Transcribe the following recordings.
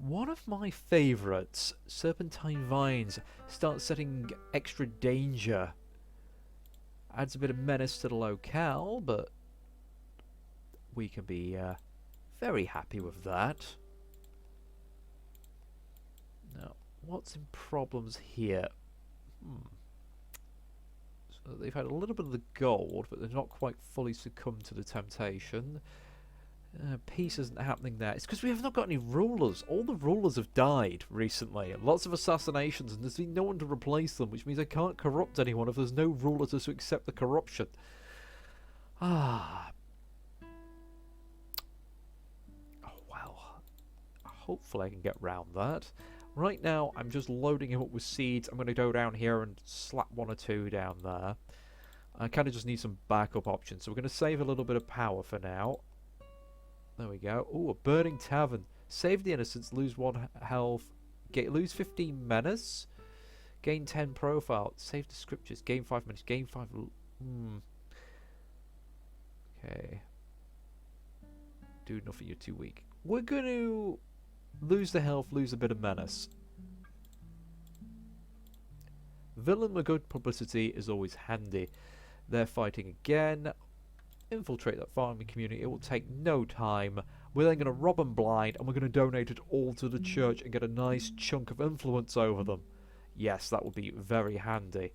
One of my favourites, serpentine vines, start setting extra danger. Adds a bit of menace to the locale, but we can be very happy with that. Now, what's in problems here? So they've had a little bit of the gold, but they've not quite fully succumbed to the temptation. Peace isn't happening there. It's because we have not got any rulers. All the rulers have died recently. Lots of assassinations, and there's been no one to replace them, which means I can't corrupt anyone if there's no ruler to accept the corruption. Ah. Oh, well. Hopefully I can get round that. Right now, I'm just loading him up with seeds. I'm going to go down here and slap one or two down there. I kind of just need some backup options. So we're going to save a little bit of power for now. There we go. Ooh, a burning tavern. Save the innocents, lose 1 health, lose 15 menace, gain 10 profile, save the scriptures, gain 5 minutes, gain 5... Okay. Do nothing, you're too weak. We're going to lose the health, lose a bit of menace. Villain with good publicity is always handy. They're fighting again. Infiltrate that farming community. It will take no time. We're then going to rob them blind, and we're going to donate it all to the church and get a nice chunk of influence over them. Yes, that would be very handy.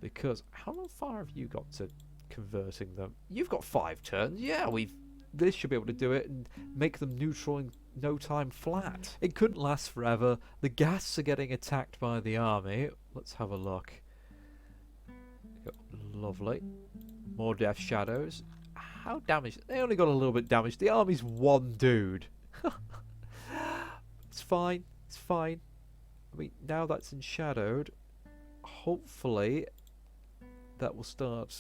Because how far have you got to converting them? You've got 5 turns. Yeah, this should be able to do it and make them neutral in no time flat. It couldn't last forever. The Ghasts are getting attacked by the army. Let's have a look. Lovely. More death shadows. How damaged? They only got a little bit damaged. The army's 1 dude. It's fine. It's fine. I mean, now that's enshadowed, hopefully that will start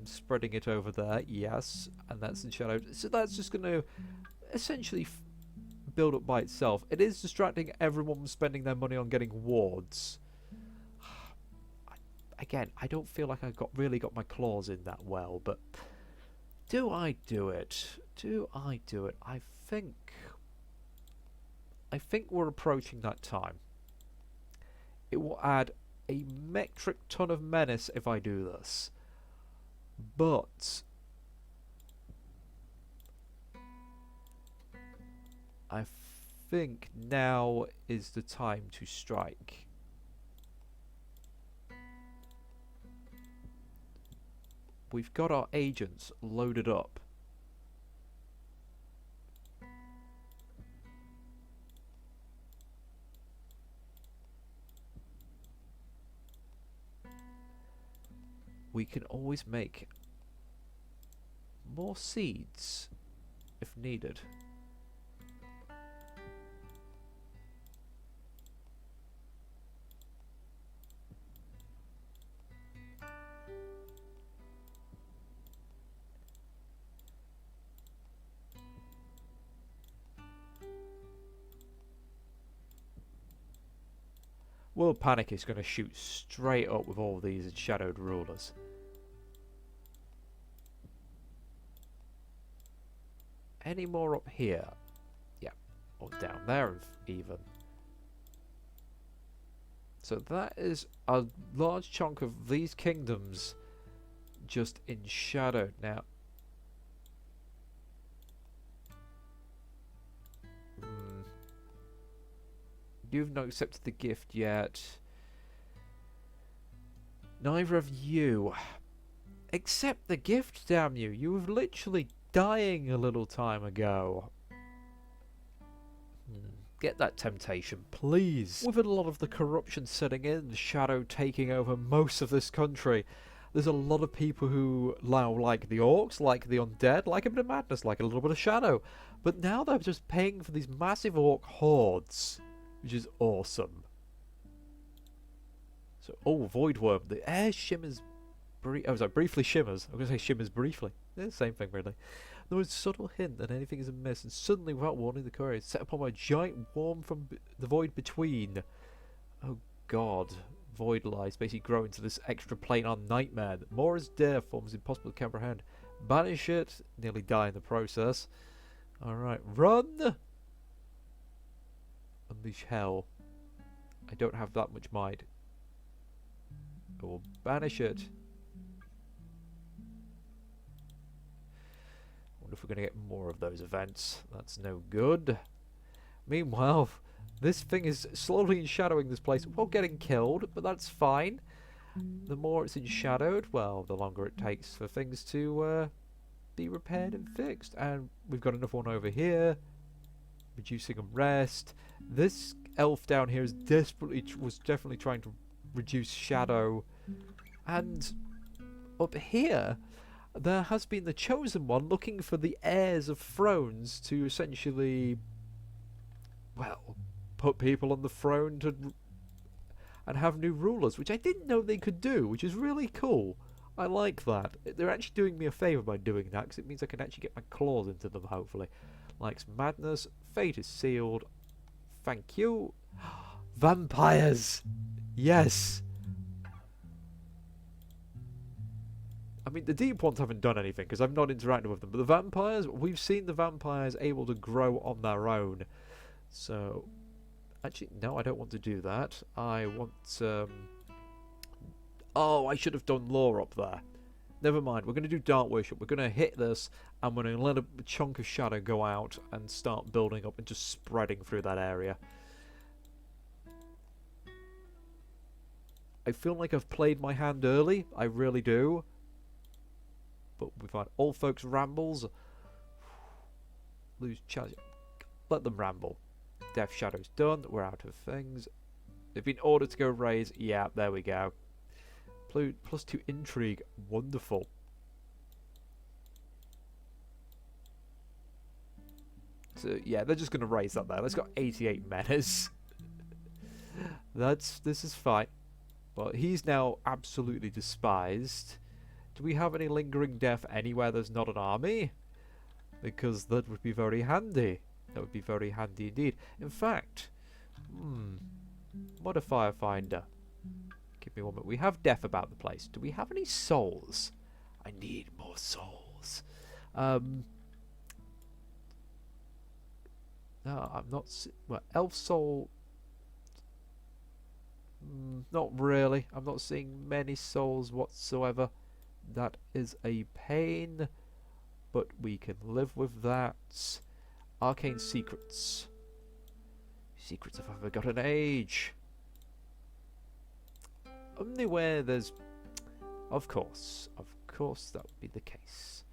spreading it over there. Yes, and that's enshadowed. So that's just going to essentially build up by itself. It is distracting everyone from spending their money on getting wards. Again, I don't feel like I really got my claws in that well, but do I do it? Do I do it? I think we're approaching that time. It will add a metric ton of menace if I do this. But I think now is the time to strike. We've got our agents loaded up. We can always make more seeds if needed. World Panic is going to shoot straight up with all these shadowed rulers. Any more up here? Yeah, or down there even. So that is a large chunk of these kingdoms just enshadowed now. You've not accepted the gift yet. Neither of you. Accept the gift, damn you. You were literally dying a little time ago. Get that temptation, please. With a lot of the corruption setting in, the shadow taking over most of this country, there's a lot of people who now like the orcs, like the undead, like a bit of madness, like a little bit of shadow. But now they're just paying for these massive orc hordes, which is awesome. So, oh, Voidworm. The air shimmers... briefly shimmers. I'm going to say shimmers briefly. They're the same thing, really. There was a subtle hint that anything is amiss, and suddenly, without warning, the courier is set upon by a giant worm from the void between. Oh, God. Void lies basically grow into this extra planar nightmare that more as dare forms impossible to comprehend. Banish it. Nearly die in the process. Alright, run! And unleash hell. I don't have that much might. I will banish it. Wonder if we're going to get more of those events. That's no good. Meanwhile, this thing is slowly enshadowing this place while getting killed, but that's fine. The more it's enshadowed, well, the longer it takes for things to be repaired and fixed. And we've got another one over here, reducing unrest. This elf down here is was definitely trying to reduce shadow. And up here, there has been the chosen one looking for the heirs of thrones to essentially, well, put people on the throne to and have new rulers, which I didn't know they could do, which is really cool. I like that. They're actually doing me a favour by doing that, because it means I can actually get my claws into them, hopefully. Likes madness. Fate is sealed. Thank you. Vampires! Yes! I mean, the deep ones haven't done anything, because I've not interacted with them, but the vampires, we've seen the vampires able to grow on their own. So, actually, no, I don't want to do that. I want, oh, I should have done lore up there. Never mind, we're going to do Dark Worship. We're going to hit this, and we're going to let a chunk of shadow go out and start building up and just spreading through that area. I feel like I've played my hand early. I really do. But we've had all folks rambles. Lose challenge. Let them ramble. Death Shadow's done. We're out of things. They've been ordered to go raise. Yeah, there we go. +2 intrigue. Wonderful. So, yeah, they're just going to raise that there. Let's got 88 menace. This is fine. But he's now absolutely despised. Do we have any lingering death anywhere there's not an army? Because that would be very handy. That would be very handy indeed. In fact, modifier finder. Give me one minute. We have death about the place. Do we have any souls? I need more souls. No, I'm not. Well, elf soul. Not really. I'm not seeing many souls whatsoever. That is a pain, but we can live with that. Arcane secrets. Secrets of a forgotten age. Only where there's... Of course that would be the case.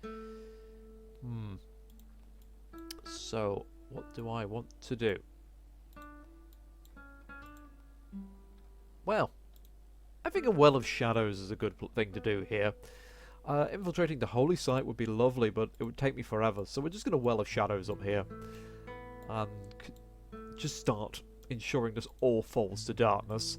So, what do I want to do? Well, I think a Well of Shadows is a good thing to do here. Infiltrating the holy site would be lovely, but it would take me forever. So we're just going to Well of Shadows up here. And just start ensuring this all falls to darkness.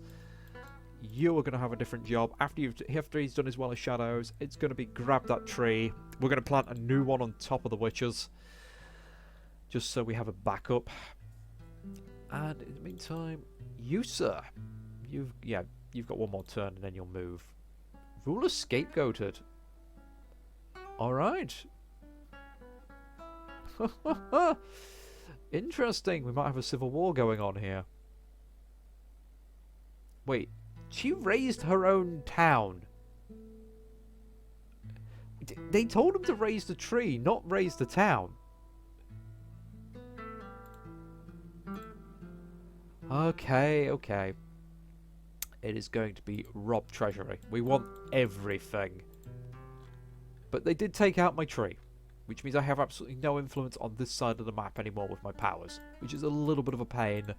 You are going to have a different job. After he's done his Well of Shadows, it's going to be grab that tree. We're going to plant a new one on top of the witches. Just so we have a backup. And in the meantime, you, sir. You've got one more turn and then you'll move. Ruler scapegoated. Alright. Interesting. We might have a civil war going on here. Wait. She raised her own town. They told him to raise the tree, not raise the town. Okay. It is going to be rob treasury. We want everything. But they did take out my tree, which means I have absolutely no influence on this side of the map anymore with my powers, which is a little bit of a pain.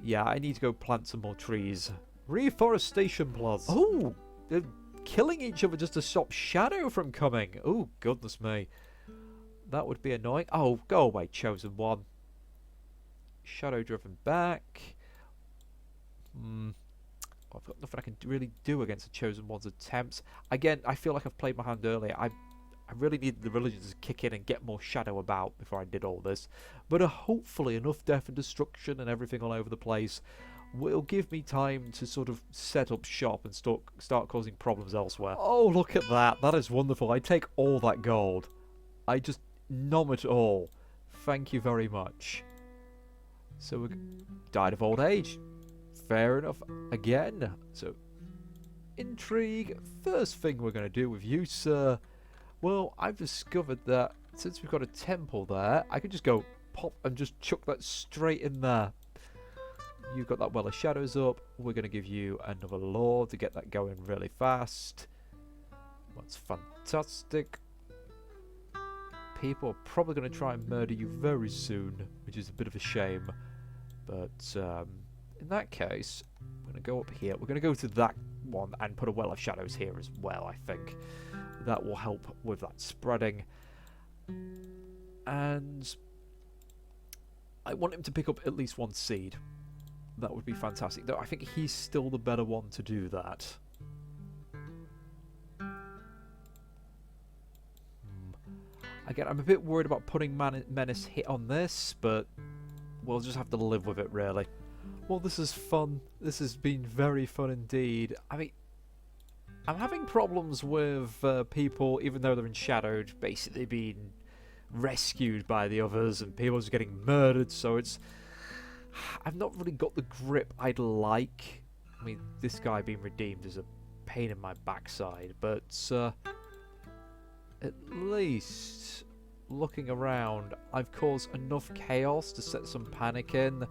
Yeah, I need to go plant some more trees. Reforestation plus. Oh, they're killing each other just to stop shadow from coming. Oh, goodness me. That would be annoying. Oh, go away, chosen one. Shadow driven back. I've got nothing I can really do against the chosen one's attempts. Again, I feel like I've played my hand earlier. I really needed the religions to kick in and get more shadow about before I did all this. But hopefully enough death and destruction and everything all over the place will give me time to sort of set up shop and start causing problems elsewhere. Oh, look at that. That is wonderful. I take all that gold. I just nom it all. Thank you very much. So we died of old age. Fair enough. Again. So, intrigue. First thing we're going to do with you, sir. Well, I've discovered that since we've got a temple there, I could just go pop and just chuck that straight in there. You've got that Well of Shadows up. We're going to give you another law to get that going really fast. That's fantastic. People are probably going to try and murder you very soon, which is a bit of a shame. But in that case, we're going to go up here. We're going to go to that one and put a Well of Shadows here as well, I think. That will help with that spreading. And I want him to pick up at least one seed. That would be fantastic. Though I think he's still the better one to do that. Again, I'm a bit worried about putting Menace hit on this, but we'll just have to live with it, really. Well, this is fun. This has been very fun indeed. I mean, I'm having problems with people, even though they're enshadowed, basically being rescued by the others, and people just getting murdered, so it's... I've not really got the grip I'd like. I mean, this guy being redeemed is a pain in my backside, but at least looking around, I've caused enough chaos to set some panic in,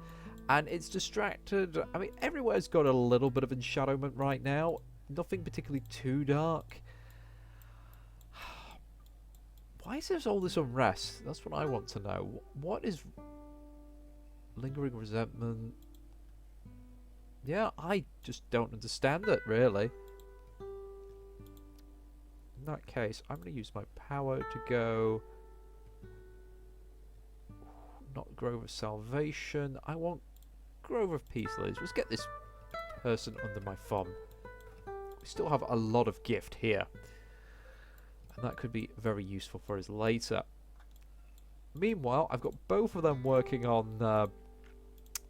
and it's distracted. I mean, everywhere's got a little bit of enshadowment right now. Nothing particularly too dark. Why is there all this unrest? That's what I want to know. What is... Lingering resentment. Yeah, I just don't understand it, really. In that case, I'm going to use my power to go... Not Grove of Salvation. I want Grove of Peace Lilies. Let's get this person under my thumb. We still have a lot of gift here. And that could be very useful for us later. Meanwhile, I've got both of them working on...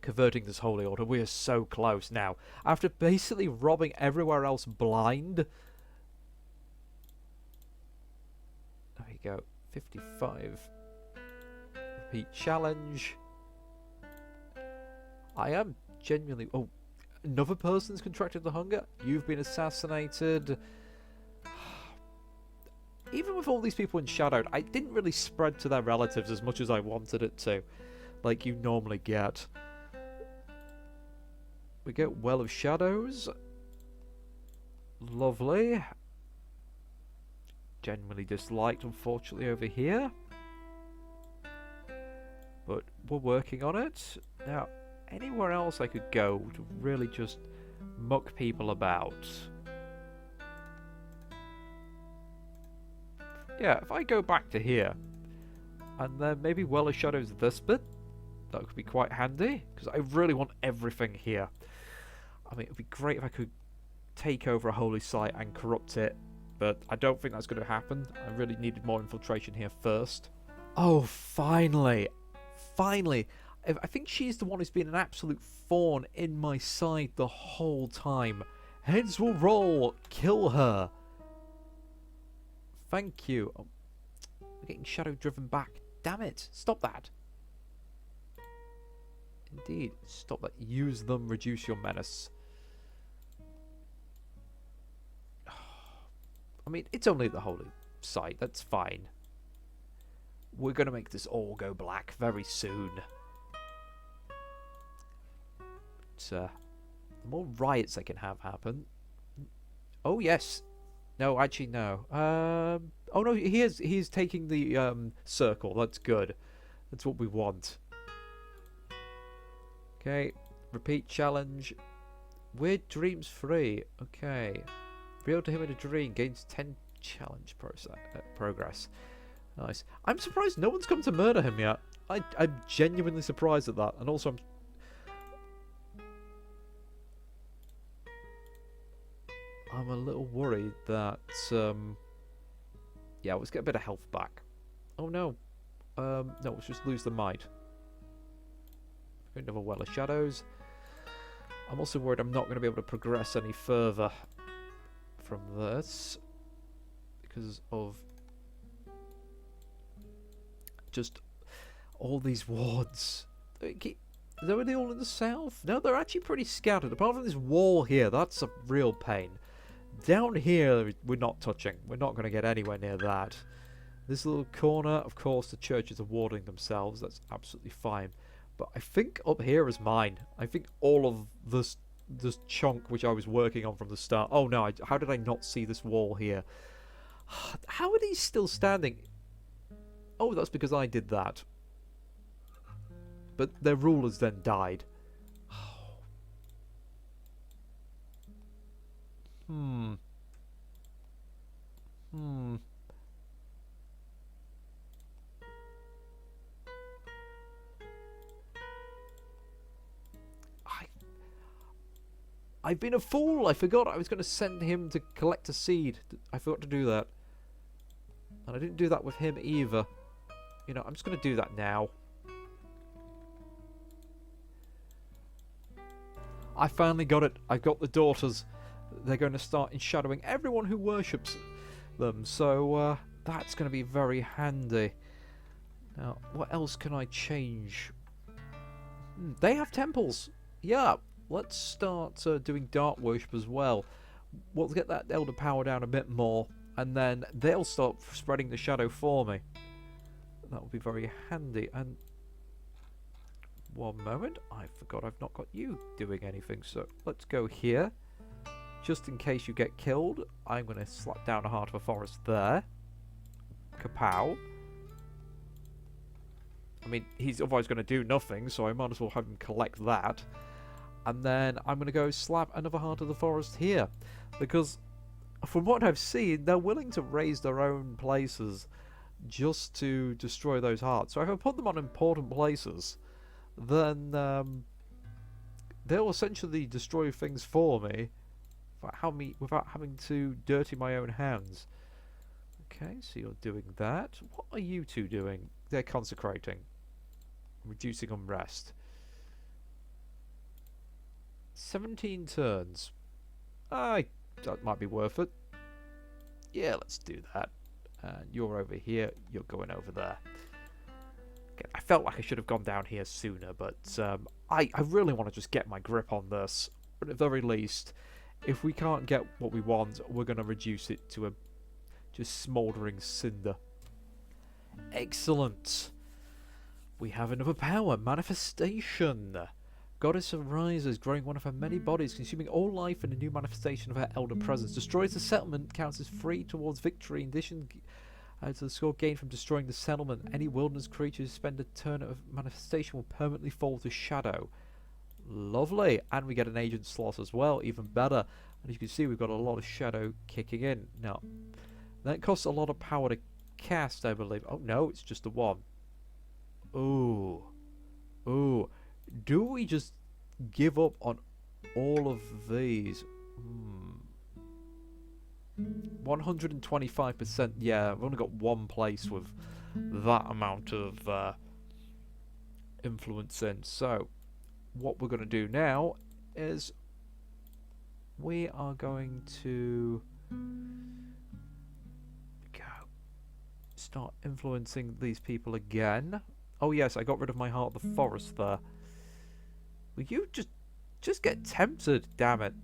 converting this holy order. We are so close now. After basically robbing everywhere else blind. There you go. 55. Repeat challenge. I am genuinely... Oh, another person's contracted the hunger. You've been assassinated. Even with all these people enshadowed, I didn't really spread to their relatives as much as I wanted it to. Like you normally get. We get Well of Shadows. Lovely. Genuinely disliked, unfortunately, over here. But we're working on it. Now, anywhere else I could go to really just muck people about? Yeah, if I go back to here, and then maybe Well of Shadows this bit, that could be quite handy, because I really want everything here. I mean, it would be great if I could take over a holy site and corrupt it, but I don't think that's going to happen. I really needed more infiltration here first. Oh, finally! Finally! I think she's the one who's been an absolute thorn in my side the whole time. Heads will roll! Kill her! Thank you. Oh, we're getting shadow driven back. Damn it! Stop that! Indeed, stop that. Use them, reduce your menace. I mean, it's only the holy site, that's fine. We're going to make this all go black very soon. But, the more riots I can have happen... Oh, yes. No, actually, no. Oh, no, he's taking the circle. That's good. That's what we want. Okay, repeat challenge. Weird dreams free. Okay. Revealed to him in a dream. Gains 10 challenge progress. Nice. I'm surprised no one's come to murder him yet. I'm genuinely surprised at that. And also I'm a little worried that... yeah, let's get a bit of health back. Oh no. No, let's just lose the might. Another Well of Shadows. I'm also worried I'm not going to be able to progress any further from this because of just all these wards. Are they all in the south? No, they're actually pretty scattered. Apart from this wall here, that's a real pain. Down here, we're not touching. We're not going to get anywhere near that. This little corner, of course, the churches are warding themselves. That's absolutely fine. But I think up here is mine. I think all of this chunk which I was working on from the start. Oh no, how did I not see this wall here? How are these still standing? Oh, that's because I did that. But their rulers then died. I've been a fool. I forgot I was going to send him to collect a seed. I forgot to do that. And I didn't do that with him either. You know, I'm just going to do that now. I finally got it. I got the daughters. They're going to start enshadowing everyone who worships them. So that's going to be very handy. Now, what else can I change? They have temples. Yeah. Let's start doing dark worship as well. We'll get that elder power down a bit more, and then they'll start spreading the shadow for me. That will be very handy. And one moment, I forgot I've not got you doing anything. So let's go here. Just in case you get killed, I'm going to slap down a Heart of a Forest there. Kapow. I mean, he's otherwise going to do nothing, so I might as well have him collect that. And then I'm going to go slap another Heart of the Forest here. Because from what I've seen, they're willing to raise their own places just to destroy those hearts. So if I put them on important places, then they'll essentially destroy things for me without having to dirty my own hands. Okay, so you're doing that. What are you two doing? They're consecrating. Reducing unrest. 17 turns. That might be worth it. Yeah, let's do that. And you're over here. You're going over there. Okay, I felt like I should have gone down here sooner, but I really want to just get my grip on this. But at the very least, if we can't get what we want, we're going to reduce it to a just smouldering cinder. Excellent. We have another power. Manifestation. Goddess arises, growing one of her many bodies, consuming all life in a new manifestation of her elder presence. Destroys the settlement, counts as free towards victory. In addition to the score gained from destroying the settlement, any wilderness creature who spend a turn of manifestation will permanently fall to shadow. Lovely. And we get an agent slot as well, even better. And as you can see, we've got a lot of shadow kicking in. Now, that costs a lot of power to cast, I believe. Oh, no, it's just the one. Ooh. Ooh. Do we just give up on all of these? 125%. Yeah, I've only got one place with that amount of influence in. So, what we're going to do now is we are going to start influencing these people again. Oh yes, I got rid of my Heart of the Forest there. Will you just get tempted, damn it.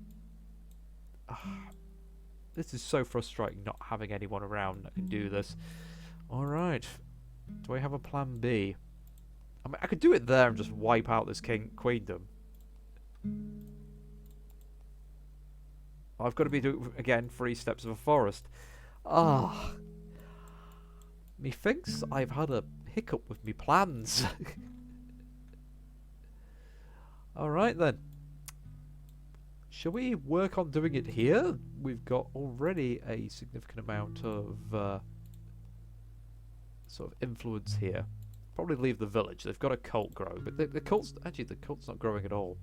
This is so frustrating not having anyone around that can do this. Alright. Do I have a plan B? I mean, I could do it there and just wipe out this queendom. I've got to be doing, again, 3 steps of a forest. Methinks I've had a hiccup with me plans. Alright then. Shall we work on doing it here? We've got already a significant amount of sort of influence here. Probably leave the village. They've got a cult growing, but the cult's actually the cult's not growing at all.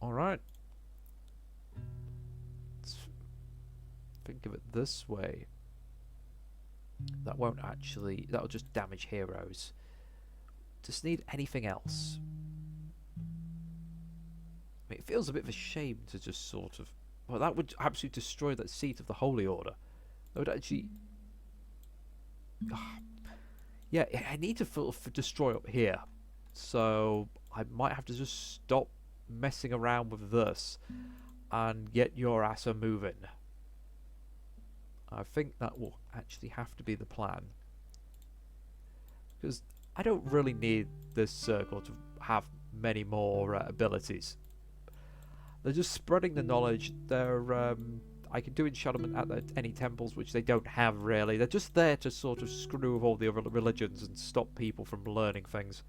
Alright. Let's think of it this way. That won't actually, that'll just damage heroes. Just need anything else. I mean, it feels a bit of a shame to just sort of... Well, that would absolutely destroy that seat of the Holy Order. That would actually... Yeah, I need to destroy up here. So I might have to just stop messing around with this and get your ass a moving. I think that will actually have to be the plan. Because I don't really need this circle to have many more abilities. They're just spreading the knowledge. I can do enchantment at any temples, which they don't have really. They're just there to sort of screw with all the other religions and stop people from learning things.